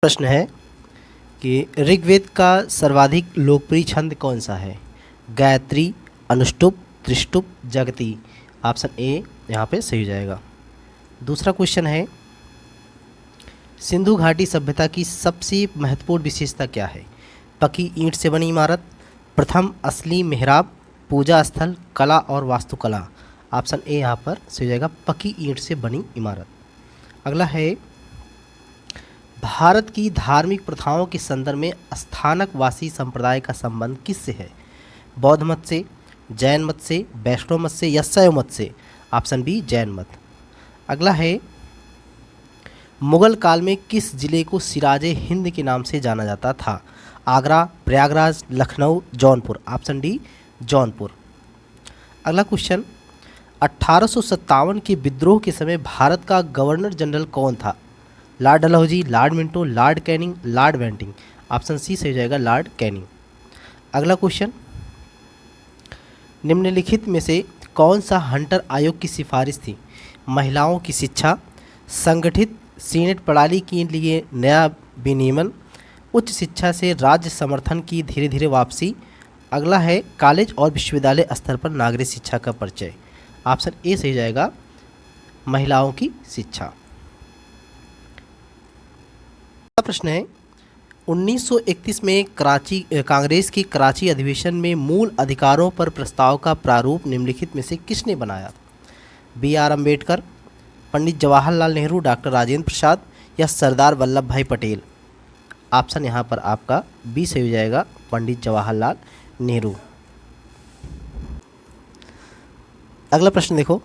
प्रश्न है कि ऋग्वेद का सर्वाधिक लोकप्रिय छंद कौन सा है? गायत्री, अनुष्टुप, त्रिष्टुप, जगती। ऑप्शन ए यहाँ पे सही हो जाएगा। दूसरा क्वेश्चन है, सिंधु घाटी सभ्यता की सबसे महत्वपूर्ण विशेषता क्या है? पकी ईंट से बनी इमारत, प्रथम असली मेहराब, पूजा स्थल, कला और वास्तुकला। ऑप्शन ए यहाँ पर सही हो जाएगा, पकी ईंट से बनी इमारत। अगला है, भारत की धार्मिक प्रथाओं के संदर्भ में स्थानकवासी संप्रदाय का संबंध किससे है? बौद्ध मत से, जैन मत से, वैष्णव मत से या शैव मत से? ऑप्शन बी जैन मत। अगला है, मुगल काल में किस जिले को सिराजे हिंद के नाम से जाना जाता था? आगरा, प्रयागराज, लखनऊ, जौनपुर। Option D Jaunpur. अगला क्वेश्चन, 1857 के विद्रोह के समय भारत का गवर्नर जनरल कौन था? Lord Dalhousie, Lord Minto, Lord Canning, Lord Bentinck. Option C सही हो जाएगा, लॉर्ड कैनिंग। अगला क्वेश्चन, निम्नलिखित में से कौन सा हंटर आयोग की सिफारिश थी? महिलाओं की शिक्षा, संगठित सीनेट प्रणाली के लिए नया विनियमन, उच्च शिक्षा से राज्य समर्थन की धीरे धीरे वापसी। अगला है, कॉलेज और विश्वविद्यालय स्तर पर नागरिक शिक्षा का परिचय। ऑप्शन ए सही जाएगा, महिलाओं की शिक्षा। अगला प्रश्न है, 1931 में कांग्रेस की कराची अधिवेशन में मूल अधिकारों पर प्रस्ताव का प्रारूप निम्नलिखित में से किसने बनाया? B R Ambedkar, Pandit Jawaharlal Nehru, doctor Rajendra Prasad या सरदार वल्लभ भाई पटेल। ऑप्शन यहाँ पर आपका बी सही हो जाएगा, पंडित जवाहरलाल नेहरू। अगला प्रश्न देखो,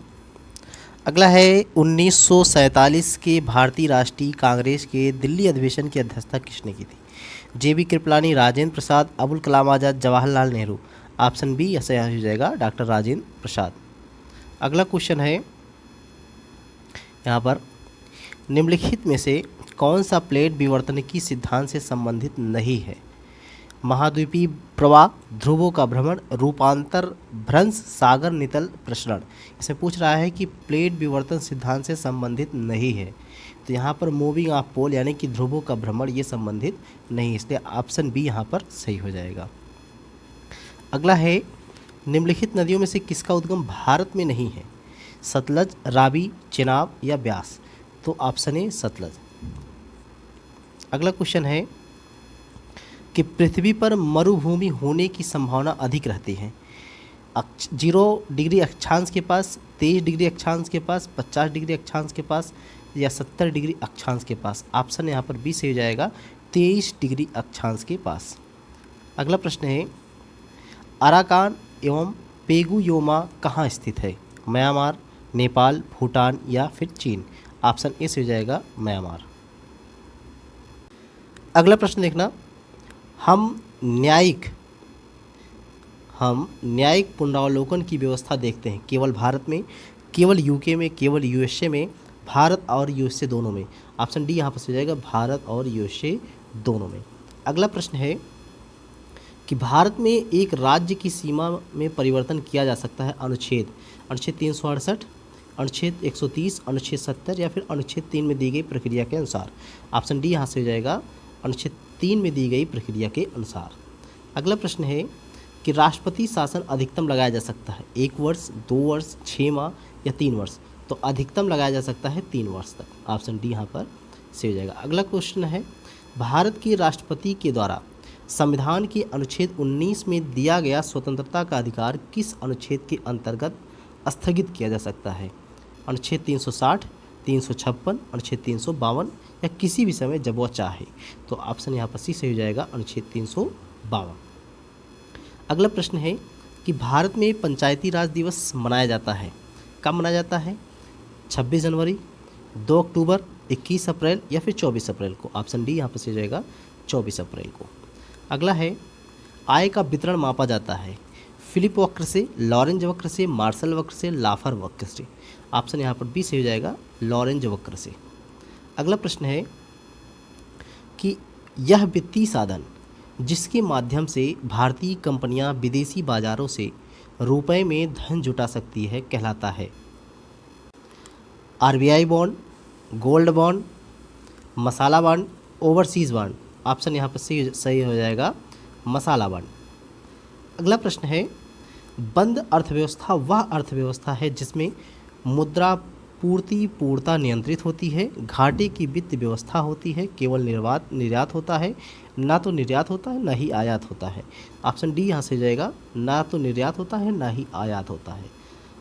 अगला है, 1947 के भारतीय राष्ट्रीय कांग्रेस के दिल्ली अधिवेशन की अध्यक्षता किसने की थी? जे B Kripalani, Rajendra Prasad, Abul Kalam Azad, Jawaharlal Nehru. Option B ऐसा हो जाएगा, डॉक्टर राजेंद्र प्रसाद। अगला क्वेश्चन है यहाँ पर, निम्नलिखित में से कौन सा प्लेट विवर्तनिकी सिद्धांत से संबंधित नहीं है? महाद्वीपीय प्रवाह, ध्रुवों का भ्रमण, रूपांतर, भ्रंश, सागर नितल प्रसरण। इसमें पूछ रहा है कि प्लेट विवर्तन सिद्धांत से संबंधित नहीं है, तो यहाँ पर मूविंग ऑफ पोल यानी कि ध्रुवों का भ्रमण ये संबंधित नहीं, इसलिए ऑप्शन बी यहाँ पर सही हो जाएगा। अगला है, निम्नलिखित नदियों में से किसका उद्गम भारत में नहीं है? सतलज, रावी, चेनाब या ब्यास। तो ऑप्शन ए सतलज। अगला क्वेश्चन है कि पृथ्वी पर मरुभूमि होने की संभावना अधिक रहती है? 0 डिग्री अक्षांश के पास, 23 डिग्री अक्षांश के पास, 50 डिग्री अक्षांश के पास या 70 डिग्री अक्षांश के पास। ऑप्शन यहाँ पर बी सही हो जाएगा, 23 डिग्री अक्षांश के पास। अगला प्रश्न है, अराकान एवं पेगुयोमा कहाँ स्थित है? म्यांमार, नेपाल, भूटान या फिर चीन। ऑप्शन ए से हो जाएगा, म्यांमार। अगला प्रश्न देखना, हम न्यायिक पुनरावलोकन की व्यवस्था देखते हैं केवल भारत में, केवल यूके में, केवल यूएसए में, भारत और यूएसए दोनों में। ऑप्शन डी यहाँ पर हो जाएगा, भारत और यूएसए दोनों में। अगला प्रश्न है कि भारत में एक राज्य की सीमा में परिवर्तन किया जा सकता है अनुच्छेद 368, अनुच्छेद 130, अनुच्छेद 70 या फिर अनुच्छेद 3 में दी गई प्रक्रिया के अनुसार। ऑप्शन डी यहाँ से हो जाएगा, अनुच्छेद 3 में दी गई प्रक्रिया के अनुसार। अगला प्रश्न है कि राष्ट्रपति शासन अधिकतम लगाया जा सकता है 1 वर्ष, 2 वर्ष, 6 माह या 3 वर्ष। तो अधिकतम लगाया जा सकता है 3 वर्ष तक। ऑप्शन डी यहाँ पर सही हो जाएगा। अगला क्वेश्चन है, भारत के राष्ट्रपति के द्वारा संविधान के अनुच्छेद 19 में दिया गया स्वतंत्रता का अधिकार किस अनुच्छेद के अंतर्गत स्थगित किया जा सकता है? अनुच्छेद 360, 356, अनुच्छेद 352 या किसी भी समय जब वह चाहे। तो ऑप्शन यहाँ पर सी सही हो जाएगा, अनुच्छेद 352। अगला प्रश्न है कि भारत में पंचायती राज दिवस मनाया जाता है, कब मनाया जाता है? 26 जनवरी, 2 अक्टूबर, 21 अप्रैल या फिर 24 अप्रैल को। ऑप्शन डी यहाँ पर सही हो जाएगा, 24 अप्रैल को। अगला है, आय का वितरण मापा जाता है फिलिप वक्र से, लॉरेंज वक्र से, मार्शल वक्र से, लाफर वक्र से। ऑप्शन यहाँ पर बी सही हो जाएगा, लॉरेंज वक्र से। अगला प्रश्न है कि यह वित्तीय साधन जिसके माध्यम से भारतीय कंपनियां विदेशी बाजारों से रुपए में धन जुटा सकती है कहलाता है? आरबीआई बॉन्ड, गोल्ड बॉन्ड, मसाला बॉन्ड, ओवरसीज़ बॉन्ड। ऑप्शन यहाँ पर सही हो जाएगा मसाला बॉन्ड। अगला प्रश्न है, बंद अर्थव्यवस्था वह अर्थव्यवस्था है जिसमें मुद्रा पूर्ति पूर्णता नियंत्रित होती है, घाटे की वित्त व्यवस्था होती है, केवल निर्यात होता है, ना तो निर्यात होता है ना ही आयात होता है। ऑप्शन डी यहाँ से जाएगा, ना तो निर्यात होता है ना ही आयात होता है।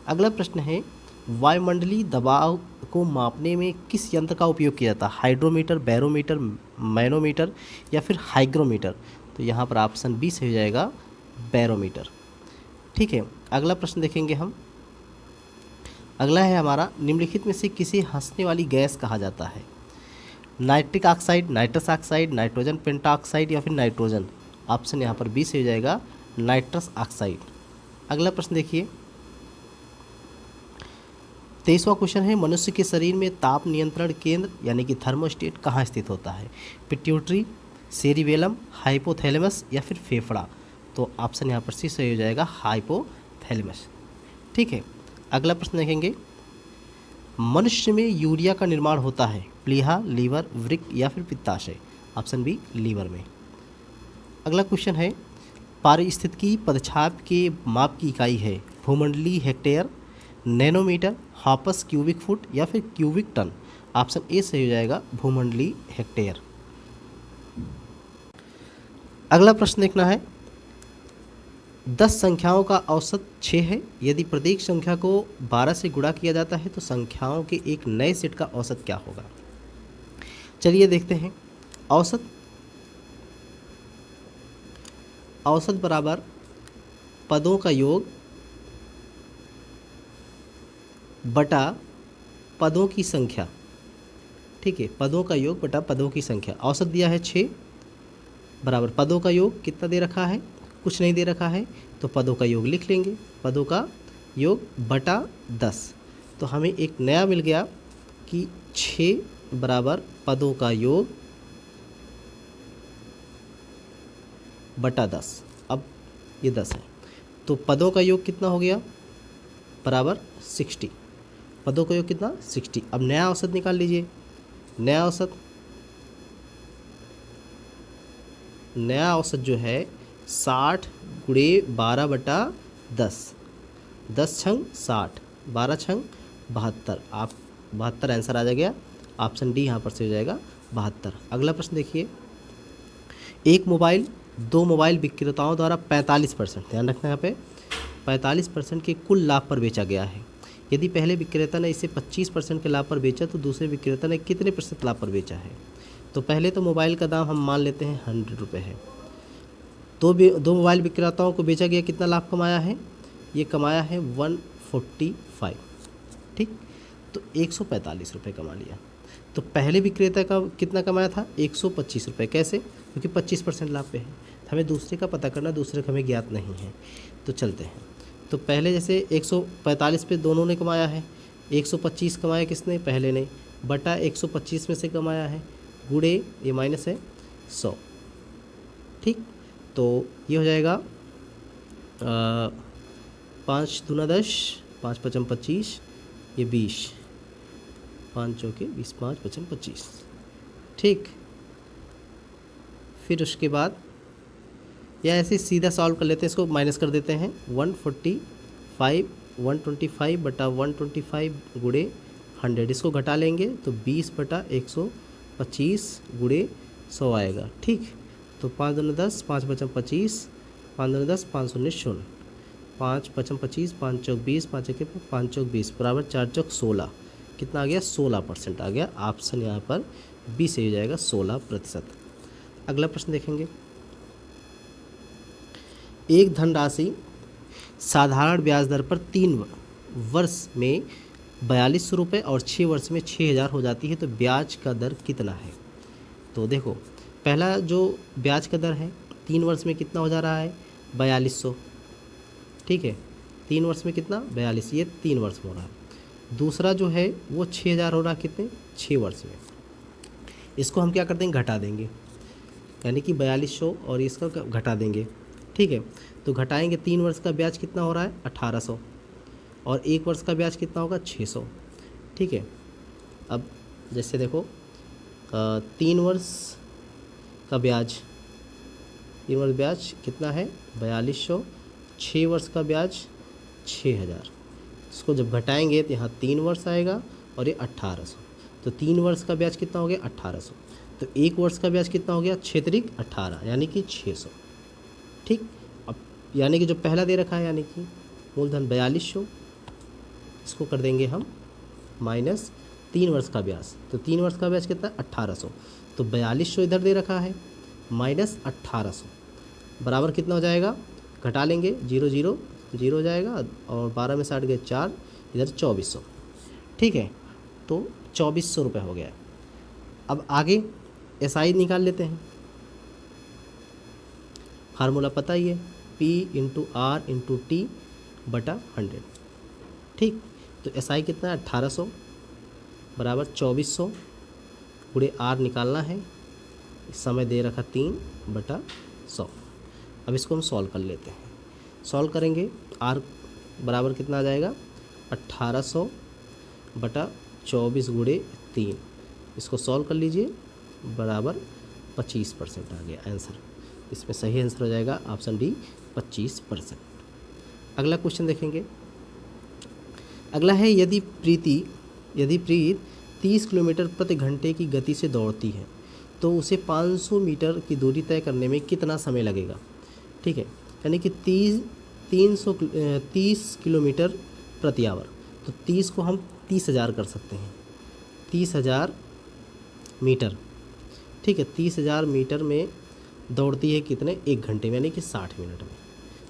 अगला प्रश्न है, वायुमंडलीय दबाव को मापने में किस यंत्र का उपयोग किया जाता है? हाइड्रोमीटर, बैरोमीटर, मैनोमीटर या फिर हाइग्रोमीटर? तो यहाँ पर ऑप्शन बी से हो जाएगा बैरोमीटर। ठीक है, अगला प्रश्न देखेंगे हम। अगला है हमारा, निम्नलिखित में से किसे हंसने वाली गैस कहा जाता है? Nitric oxide, nitrous oxide, nitrogen pentoxide या फिर नाइट्रोजन? ऑप्शन यहाँ पर बी से हो जाएगा नाइट्रस ऑक्साइड। अगला प्रश्न देखिए, 23वां क्वेश्चन है, मनुष्य के शरीर में ताप नियंत्रण केंद्र यानी कि थर्मोस्टेट कहाँ स्थित होता है? पिट्यूटरी, सेरिबेलम, हाइपोथैलेमस या फिर फेफड़ा? तो ऑप्शन यहाँ पर सी सही हो जाएगा हाइपोथैलेमस। ठीक है, अगला प्रश्न देखेंगे, मनुष्य में यूरिया का निर्माण होता है प्लीहा, लीवर, वृक्क या फिर पित्ताशय? ऑप्शन बी लीवर में। अगला क्वेश्चन है, पारिस्थितिकी पदचाप के माप की इकाई है भूमंडलीय हेक्टेयर, नैनोमीटर, हापस क्यूबिक फुट या फिर क्यूबिक टन? ऑप्शन ए सही हो जाएगा भूमंडलीय हेक्टेयर। अगला प्रश्न देखना है, 10 संख्याओं का औसत 6 है। यदि प्रत्येक संख्या को 12 से गुणा किया जाता है तो संख्याओं के एक नए सेट का औसत क्या होगा? चलिए देखते हैं। औसत बराबर पदों का योग बटा पदों की संख्या। ठीक है, पदों का योग बटा पदों की संख्या। औसत दिया है 6 बराबर पदों का योग कितना दे रखा है? कुछ नहीं दे रखा है, तो पदों का योग लिख लेंगे, पदों का योग बटा 10। तो हमें एक नया मिल गया कि 6 बराबर पदों का योग बटा 10। अब ये 10 है, तो पदों का योग कितना हो गया? बराबर 60। पदों का योग कितना? 60। अब नया औसत निकाल लीजिए। नया औसत जो है 60 गुणे 12 बटा 10। 10 छंग 60, 12 छंग 72। आप 72 आंसर आ जाएगा। ऑप्शन डी यहाँ पर से हो जाएगा 72। अगला प्रश्न देखिए, एक मोबाइल 2 मोबाइल विक्रेताओं द्वारा 45%, ध्यान रखना यहाँ पे, 45% के कुल लाभ पर बेचा गया है। यदि पहले विक्रेता ने इसे 25% के लाभ पर बेचा तो दूसरे विक्रेता ने कितने % लाभ पर बेचा है? तो पहले तो मोबाइल का दाम हम मान लेते हैं 100 रुपये है। दो मोबाइल विक्रेताओं को बेचा गया, कितना लाभ कमाया है? ये कमाया है 145। ठीक, तो 145 रुपये कमा लिया। तो पहले विक्रेता का कितना कमाया था? 125 रुपये। कैसे? क्योंकि 25% लाभ पे है। हमें दूसरे का पता करना, दूसरे का हमें ज्ञात नहीं है। तो चलते हैं। तो पहले जैसे 145 पे दोनों ने कमाया है, 125 कमाया किसने? पहले ने, बटा 125 में से कमाया है, गुणे ये माइनस है 100। ठीक, तो ये हो जाएगा 5 दूना 10, 5 पचम 25, ये 20, 5 चौके 20, 5 पचम 25। ठीक, फिर उसके बाद या ऐसे सीधा सॉल्व कर लेते हैं, इसको माइनस कर देते हैं। 125 बटा 125 गुणे 100, इसको घटा लेंगे तो 20 बटा 125 गुणे 100 आएगा। ठीक, तो 5 दूना 10, 5 पचम 25, 5 दूना 10, 5 शून्य 0, 5 पचम 25, 5 चौक 20, 5 एक 5 चौक 20 बराबर 4 चौक 16। कितना आ गया? 16% आ गया। ऑप्शन यहाँ पर बी से हो जाएगा 16%। अगला प्रश्न देखेंगे, एक धनराशि साधारण ब्याज दर पर 3 वर्ष में 4200 रुपये और 6 वर्ष में 6000 हो जाती है, तो ब्याज का दर कितना है? तो देखो, पहला जो ब्याज का दर है 3 वर्ष में कितना हो जा रहा है? 4200। ठीक है, 3 वर्ष में कितना? 42, ये 3 वर्ष में हो रहा है। दूसरा जो है वो 6000 हो रहा है, कितने? 6 वर्ष में। इसको हम क्या कर देंगे? घटा देंगे, यानी कि 4200 और इसका घटा देंगे। ठीक है, तो घटाएंगे, 3 वर्ष का ब्याज कितना हो रहा है? 1800, और 1 वर्ष का ब्याज कितना होगा? 600। ठीक है, अब जैसे देखो 3 वर्ष का ब्याज, 3 वर्ष ब्याज कितना है 4200, 6 वर्ष का ब्याज 6000। इसको जब घटाएंगे तो यहाँ 3 वर्ष आएगा और ये 1800। तो 3 वर्ष का ब्याज कितना हो गया 1800। तो 1 वर्ष का ब्याज कितना हो गया 6 त्रिक 18 यानी कि 600। ठीक, अब यानी कि जो पहला दे रखा है यानी कि मूलधन 4200, इसको कर देंगे हम माइनस 3 वर्ष का ब्याज। तो 3 वर्ष का ब्याज कितना 1800। तो 4200 इधर दे रखा है माइनस 1800 बराबर कितना हो जाएगा, घटा लेंगे 0 0 0 हो जाएगा और 12 में 60 गए 4, इधर 2400। ठीक है, तो 2400 रुपये हो गया। अब आगे एसआई निकाल लेते हैं। फार्मूला पता ही है, P into R into T बटा 100। ठीक, तो एसआई कितना है 1800 बराबर 2400 गुणे आर निकालना है, समय दे रखा 3 बटा 100। अब इसको हम सॉल्व कर लेते हैं। सॉल्व करेंगे आर बराबर कितना आ जाएगा 1800 बटा 24 गुणे 3, इसको सॉल्व कर लीजिए बराबर 25% आ गया आंसर। इसमें सही आंसर हो जाएगा ऑप्शन डी 25%। अगला क्वेश्चन देखेंगे। अगला है यदि प्रीत 30 किलोमीटर प्रति घंटे की गति से दौड़ती है तो उसे 500 मीटर की दूरी तय करने में कितना समय लगेगा। ठीक है, यानी कि 30 किलोमीटर प्रति आवर, तो 30 को हम 30,000 कर सकते हैं, 30,000 मीटर। ठीक है, 30,000 मीटर में दौड़ती है कितने 1 घंटे में, यानी कि 60 मिनट में।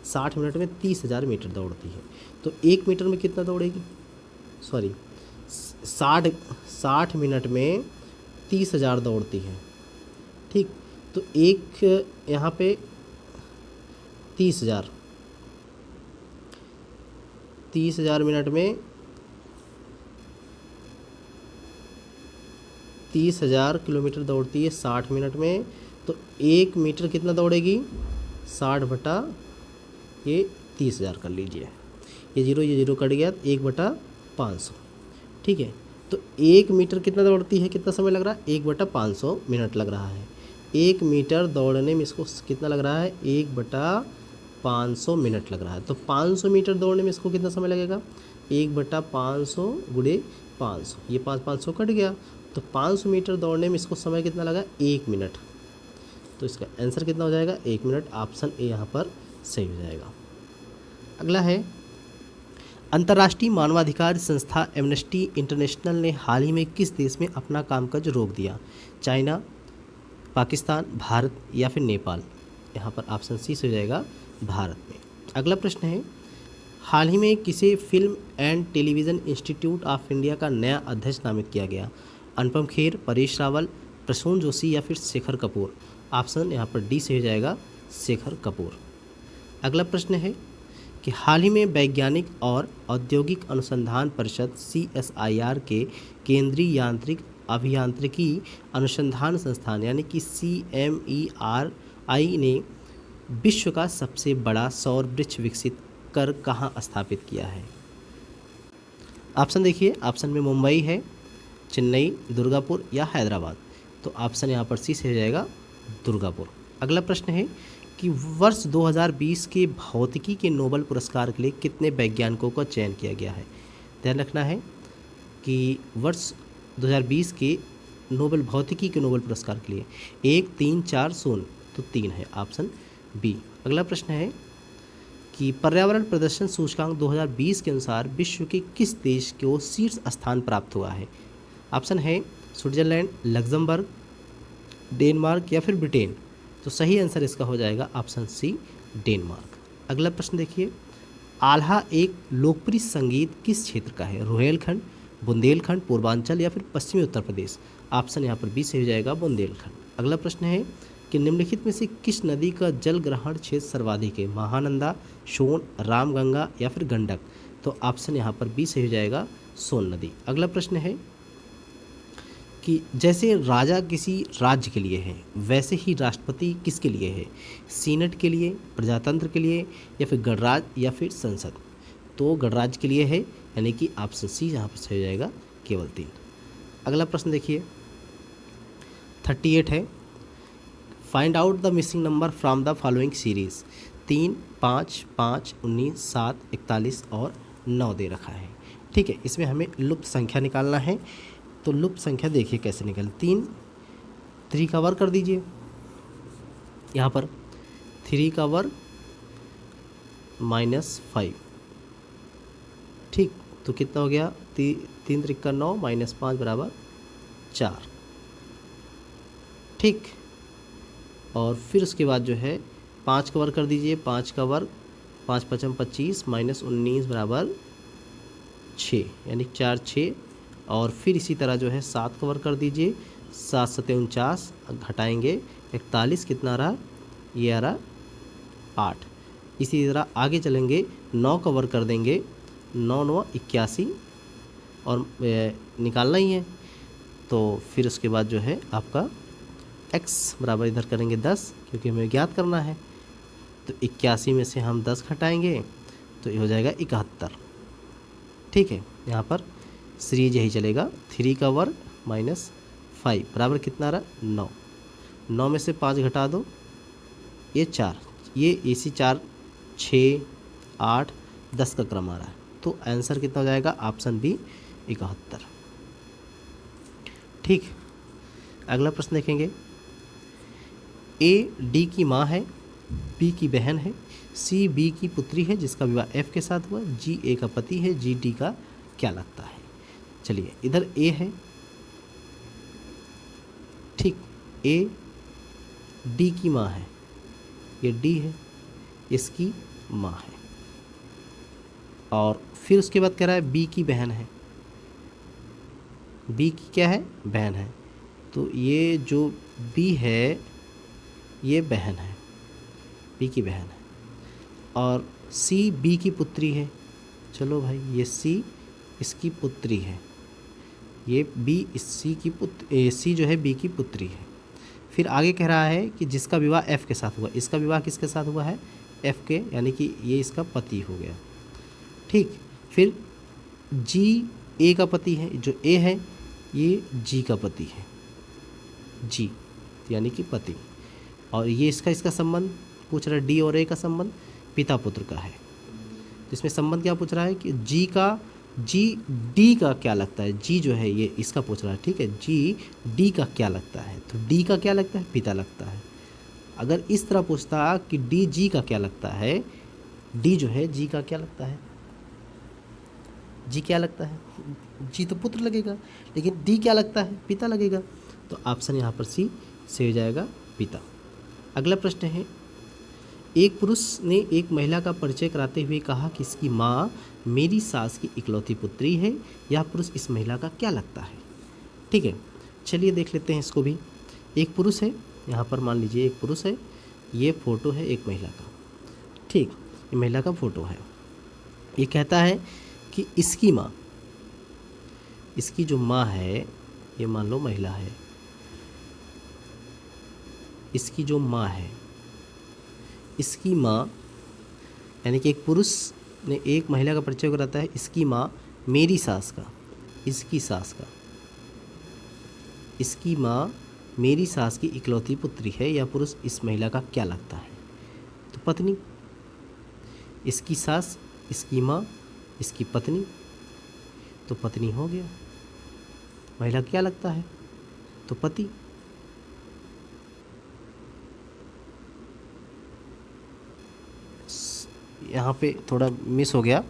60 मिनट में 30,000 मीटर दौड़ती है, तो 1 मीटर में कितना दौड़ेगी, सॉरी 60 मिनट में 30,000 दौड़ती है। ठीक, तो एक यहाँ पे 30,000 मिनट में 30,000 किलोमीटर दौड़ती है 60 मिनट में, तो 1 मीटर कितना दौड़ेगी 60 बटा ये 30,000 कर लीजिए, ये जीरो कट गया 1/500। ठीक है, तो 1 मीटर कितना दौड़ती है, कितना समय लग रहा है 1/500 मिनट लग रहा है। 1 मीटर दौड़ने में इसको कितना लग रहा है 1/500 मिनट लग रहा है। तो 500 मीटर दौड़ने में इसको कितना समय लगेगा 1/500 गुणे 500, ये 500 कट गया, तो 500 मीटर दौड़ने में इसको समय कितना लगा 1 मिनट। तो इसका आंसर कितना हो जाएगा 1 मिनट, ऑप्शन ए यहाँ पर सही हो जाएगा। अगला है अंतर्राष्ट्रीय मानवाधिकार संस्था एमनेस्टी इंटरनेशनल ने हाल ही में किस देश में अपना कामकाज रोक दिया, चाइना, पाकिस्तान, भारत या फिर नेपाल। यहाँ पर ऑप्शन सी से हो जाएगा भारत में। अगला प्रश्न है हाल ही में किसे film and television institute of India का नया अध्यक्ष नामित किया गया, अनुपम खेर, परेश रावल, प्रसून जोशी या फिर शेखर कपूर। ऑप्शन यहाँ पर डी से हो जाएगा शेखर कपूर। अगला प्रश्न है कि हाल ही में वैज्ञानिक और औद्योगिक अनुसंधान परिषद CSIR के केंद्रीय यांत्रिक अभियांत्रिकी अनुसंधान संस्थान यानी कि CMERI ने विश्व का सबसे बड़ा सौर वृक्ष विकसित कर कहाँ स्थापित किया है। ऑप्शन देखिए, ऑप्शन में मुंबई है, चेन्नई, दुर्गापुर या हैदराबाद। तो ऑप्शन यहाँ पर सी से हो जाएगा दुर्गापुर। अगला प्रश्न है कि वर्ष 2020 के भौतिकी के नोबेल पुरस्कार के लिए कितने वैज्ञानिकों का चयन किया गया है। ध्यान रखना है कि वर्ष 2020 के भौतिकी के नोबेल पुरस्कार के लिए 1, 3, 4 शून्य, तो 3 है, ऑप्शन बी। अगला प्रश्न है कि पर्यावरण प्रदर्शन सूचकांक 2020 के अनुसार विश्व के किस देश को शीर्ष स्थान प्राप्त हुआ है। ऑप्शन है स्विट्जरलैंड, लग्जमबर्ग, डेनमार्क या फिर ब्रिटेन। तो सही आंसर इसका हो जाएगा ऑप्शन सी डेनमार्क। अगला प्रश्न देखिए, आल्हा एक लोकप्रिय संगीत किस क्षेत्र का है, रोहेलखंड, बुंदेलखंड, पूर्वांचल या फिर पश्चिमी उत्तर प्रदेश। ऑप्शन यहाँ पर बी से हो जाएगा बुंदेलखंड। अगला प्रश्न है कि निम्नलिखित में से किस नदी का जल ग्रहण क्षेत्र सर्वाधिक है, महानंदा, सोन, रामगंगा या फिर गंडक। तो ऑप्शन यहाँ पर बी से हो जाएगा सोन नदी। अगला प्रश्न है कि जैसे राजा किसी राज्य के लिए है वैसे ही राष्ट्रपति किसके लिए है, सीनेट के लिए, प्रजातंत्र के लिए या फिर गणराज्य या फिर संसद। तो गणराज्य के लिए है, यानी कि ऑप्शन सी यहाँ पर सही हो जाएगा केवल 3। अगला प्रश्न देखिए 38 है, find out the missing number from the following series. 3, 5, 5, 19, 7, 41 और 9 दे रखा है। ठीक है, इसमें हमें लुप्त संख्या निकालना है। तो लुप्त संख्या देखिए कैसे निकल, 3 का वर्ग कर दीजिए, यहाँ पर 3 का वर्ग -5। ठीक, तो कितना हो गया, 3 त्रिक 9 -5 बराबर 4। ठीक, और फिर उसके बाद जो है 5 का वर्ग कर दीजिए, 5 का वर्ग 5 पचम 25 -19 बराबर 6, यानी 4 6। और फिर इसी तरह जो है 7 का वर्ग कर दीजिए, 7 सते 49, घटाएंगे 41, कितना रहा, ये आ रहा 8। इसी तरह आगे चलेंगे, 9 का वर्ग कर देंगे, 9 9 81 और निकालना ही है। तो फिर उसके बाद जो है आपका x बराबर इधर करेंगे 10, क्योंकि हमें ज्ञात करना है। तो 81 में से हम 10 घटाएंगे तो ये हो जाएगा 71। ठीक है, यहाँ पर सीरीज यही चलेगा, 3 का वर्ग -5 बराबर कितना रहा, 9। 9 में से 5 घटा दो, ये 4, ये इसी 4 6 8 10 का क्रम आ रहा है। तो आंसर कितना हो जाएगा, ऑप्शन बी 71। ठीक, अगला प्रश्न देखेंगे। ए डी की माँ है, बी की बहन है, सी बी की पुत्री है जिसका विवाह एफ के साथ हुआ, जी ए का पति है, जी डी का क्या लगता है। चलिए, इधर ए है, ठीक, ए डी की माँ है, ये डी है, इसकी माँ है। और फिर उसके बाद कह रहा है बी की बहन है, बी की क्या है, बहन है। तो ये जो बी है ये बहन है, बी की बहन है। और सी बी की पुत्री है, चलो भाई ये सी इसकी पुत्री है, ये बी इस सी की सी जो है बी की पुत्री है। फिर आगे कह रहा है कि जिसका विवाह एफ के साथ हुआ, इसका विवाह किसके साथ हुआ है, एफ के, यानी कि ये इसका पति हो गया। ठीक, फिर जी ए का पति है, जो ए है ये जी का पति है, जी यानी कि पति। और ये इसका संबंध पूछ रहा है, डी और ए का संबंध पिता पुत्र का है। तो इसमें संबंध क्या पूछ रहा है कि जी डी का क्या लगता है, जी जो है ये इसका पूछ रहा है। ठीक है, जी डी का क्या लगता है, तो डी का क्या लगता है, पिता लगता है। अगर इस तरह पूछता कि डी जी का क्या लगता है, डी जो है जी का क्या लगता है, जी क्या लगता है, जी तो पुत्र लगेगा, लेकिन डी क्या लगता है, पिता लगेगा। तो ऑप्शन यहाँ पर सी से हो जाएगा, पिता। अगला प्रश्न है, एक पुरुष ने एक महिला का परिचय कराते हुए कहा कि इसकी माँ मेरी सास की इकलौती पुत्री है, यह पुरुष इस महिला का क्या लगता है। ठीक है, चलिए देख लेते हैं इसको भी। एक पुरुष है, यहाँ पर मान लीजिए एक पुरुष है, ये फ़ोटो है एक महिला का। ठीक, ये महिला का फ़ोटो है। ये कहता है कि इसकी माँ, इसकी जो माँ है, ये मान लो महिला है, इसकी जो माँ है, इसकी माँ, यानी कि एक पुरुष ने एक महिला का परिचय कराता है, इसकी माँ मेरी सास का, इसकी सास का, इसकी माँ मेरी सास की इकलौती पुत्री है, यह पुरुष इस महिला का क्या लगता है। तो पत्नी, इसकी सास, इसकी माँ, इसकी पत्नी, तो पत्नी हो गया। महिला क्या लगता है, तो पति। यहाँ पे थोड़ा मिस हो गया।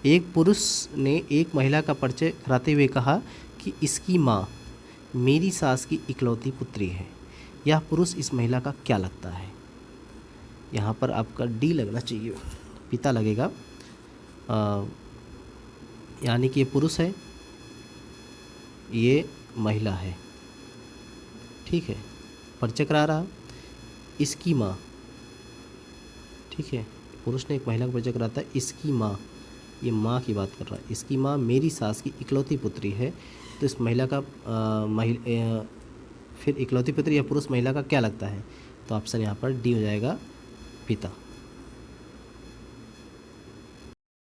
एक पुरुष ने एक महिला का परिचय कराते हुए कहा कि इसकी माँ मेरी सास की इकलौती पुत्री है, यह पुरुष इस महिला का क्या लगता है। यहाँ पर आपका डी लगना चाहिए, पिता लगेगा। यानी कि ये पुरुष है, ये महिला है। ठीक है, परिचय करा रहा, इसकी माँ। ठीक है, पुरुष ने एक महिला का परिचय कराता है, इसकी माँ, ये माँ की बात कर रहा है, इसकी माँ मेरी सास की इकलौती पुत्री है। तो इस महिला का फिर इकलौती पुत्री या पुरुष महिला का क्या लगता है, तो ऑप्शन यहाँ पर डी हो जाएगा, पिता।